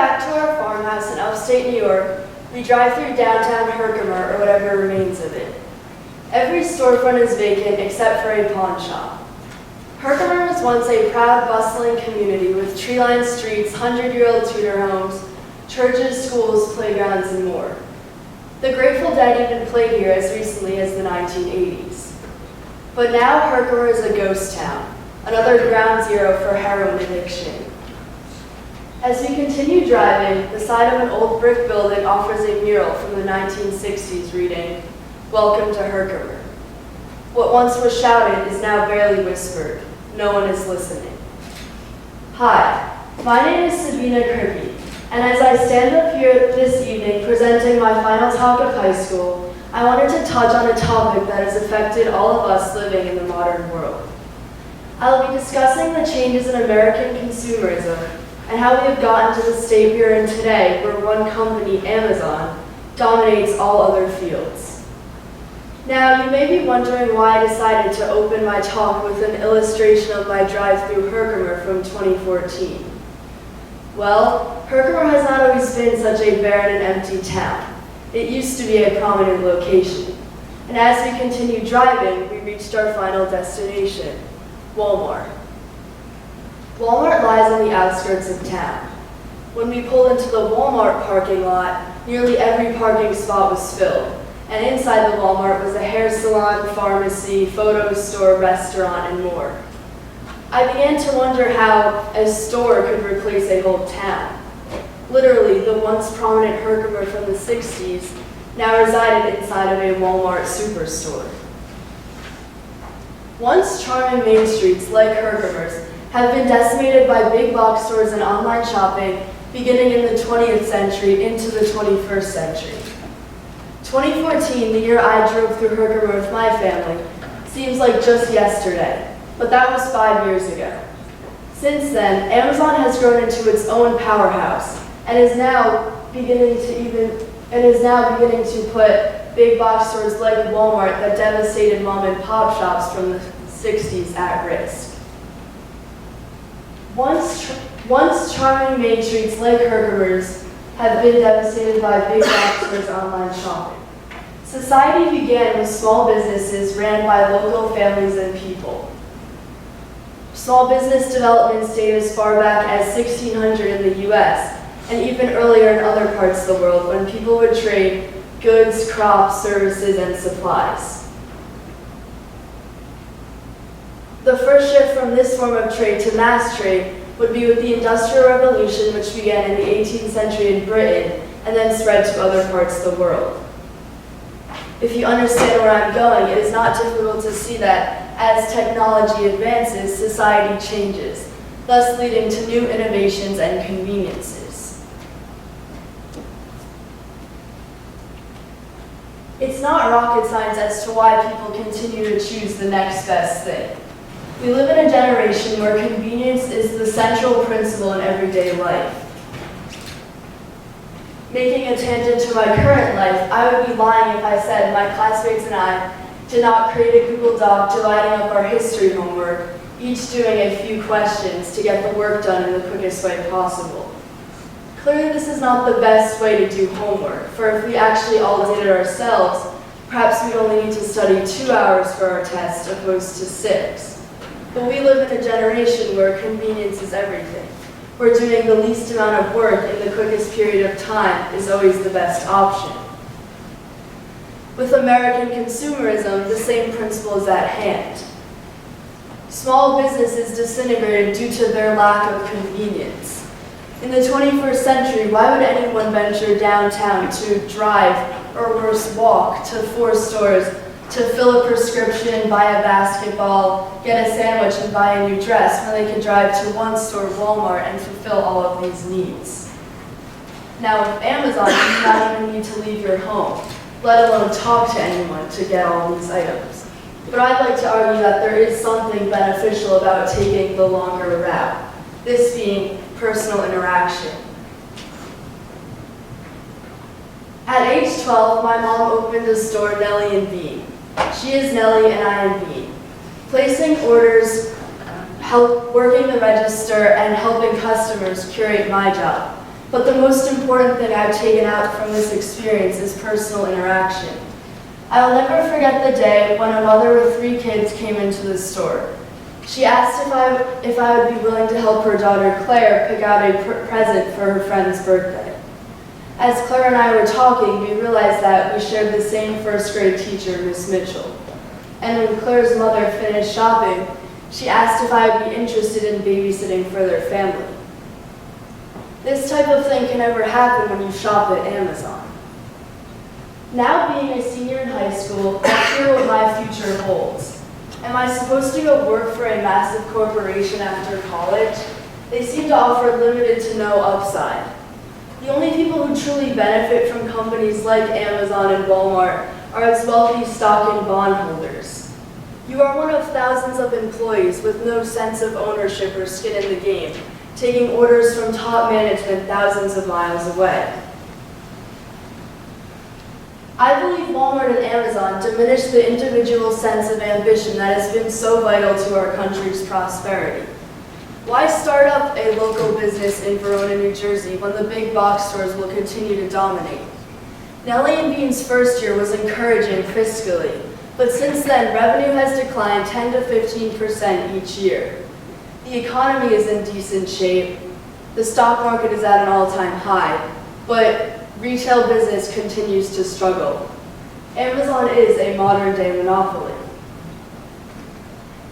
back to our farmhouse in upstate New York, we drive through downtown Herkimer, or whatever remains of it. Every storefront is vacant except for a pawn shop. Herkimer was once a proud, bustling community with tree-lined streets, 100-year-old Tudor homes, churches, schools, playgrounds, and more. The Grateful Dead even played here as recently as the 1980s. But now Herkimer is a ghost town, another ground zero for heroin addiction. As we continue driving, the side of an old brick building offers a mural from the 1960s reading, "Welcome to Herkimer." What once was shouted is now barely whispered. No one is listening. Hi, my name is Sabina Criqui, and as I stand up here this evening presenting my final talk of high school, I wanted to touch on a topic that has affected all of us living in the modern world. I will be discussing the changes in American consumerism and how we have gotten to the state we are in today, where one company, Amazon, dominates all other fields. Now, you may be wondering why I decided to open my talk with an illustration of my drive through Herkimer from 2014. Well, Herkimer has not always been such a barren and empty town. It used to be a prominent location. And as we continued driving, we reached our final destination, Walmart. Walmart lies on the outskirts of town. When we pulled into the Walmart parking lot, nearly every parking spot was filled, and inside the Walmart was a hair salon, pharmacy, photo store, restaurant, and more. I began to wonder how a store could replace a whole town. Literally, the once prominent Herkimer from the 60s now resided inside of a Walmart superstore. Once charming main streets like Herkimer's have been decimated by big box stores and online shopping beginning in the 20th century into the 21st century. 2014, the year I drove through Herkimer with my family, seems like just yesterday, but that was 5 years ago. Since then, Amazon has grown into its own powerhouse and is now beginning to put big box stores like Walmart that devastated mom and pop shops from the 60s at risk. Once charming main streets like Herkimer's have been devastated by big box stores' online shopping. Society began with small businesses ran by local families and people. Small business development stayed as far back as 1600 in the US, and even earlier in other parts of the world when people would trade goods, crops, services, and supplies. The first shift from this form of trade to mass trade would be with the Industrial Revolution, which began in the 18th century in Britain and then spread to other parts of the world. If you understand where I'm going, it is not difficult to see that as technology advances, society changes, thus leading to new innovations and conveniences. It's not rocket science as to why people continue to choose the next best thing. We live in a generation where convenience is the central principle in everyday life. Making a tangent to my current life, I would be lying if I said my classmates and I did not create a Google Doc dividing up our history homework, each doing a few questions to get the work done in the quickest way possible. Clearly, this is not the best way to do homework, for if we actually all did it ourselves, perhaps we'd only need to study 2 hours for our test opposed to 6. But we live in a generation where convenience is everything, where doing the least amount of work in the quickest period of time is always the best option. With American consumerism, the same principle is at hand. Small businesses disintegrated due to their lack of convenience. In the 21st century, why would anyone venture downtown to drive, or worse, walk to 4 stores to fill a prescription, buy a basketball, get a sandwich, and buy a new dress when they could drive to one store, Walmart, and fulfill all of these needs? Now, with Amazon, you do not even need to leave your home, let alone talk to anyone to get all these items. But I'd like to argue that there is something beneficial about taking the longer route, this being personal interaction. At age 12, my mom opened a store, Nellie and Bean. She is Nellie and I am Bean. Placing orders, working the register, and helping customers curate my job. But the most important thing I've taken out from this experience is personal interaction. I will never forget the day when a mother with 3 kids came into the store. She asked if I would be willing to help her daughter Claire pick out a present for her friend's birthday. As Claire and I were talking, we realized that we shared the same first grade teacher, Miss Mitchell. And when Claire's mother finished shopping, she asked if I would be interested in babysitting for their family. This type of thing can never happen when you shop at Amazon. Now being a senior in high school, I fear what my future holds. Am I supposed to go work for a massive corporation after college? They seem to offer limited to no upside. The only people who truly benefit from companies like Amazon and Walmart are its wealthy stock and bond holders. You are one of thousands of employees with no sense of ownership or skin in the game, taking orders from top management thousands of miles away. I believe Walmart and Amazon diminish the individual sense of ambition that has been so vital to our country's prosperity. Why start up a local business in Verona, New Jersey when the big box stores will continue to dominate? Nellie and Bean's first year was encouraging fiscally, but since then revenue has declined 10 to 15% each year. The economy is in decent shape, the stock market is at an all-time high, but retail business continues to struggle. Amazon is a modern-day monopoly.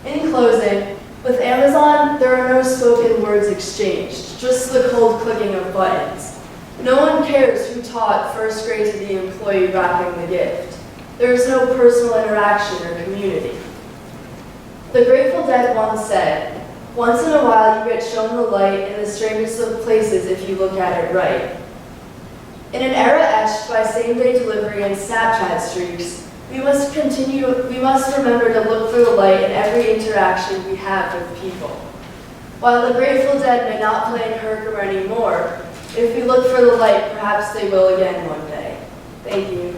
In closing, with Amazon, there are no spoken words exchanged, just the cold clicking of buttons. No one cares who taught first grade to the employee wrapping the gift. There is no personal interaction or community. The Grateful Dead once said, "Once in a while you get shown the light in the strangest of places if you look at it right." In an era etched by same-day delivery and Snapchat streaks, we must remember to look for the light in every interaction we have with people. While the Grateful Dead may not play in Herkimer anymore, if we look for the light, perhaps they will again one day. Thank you.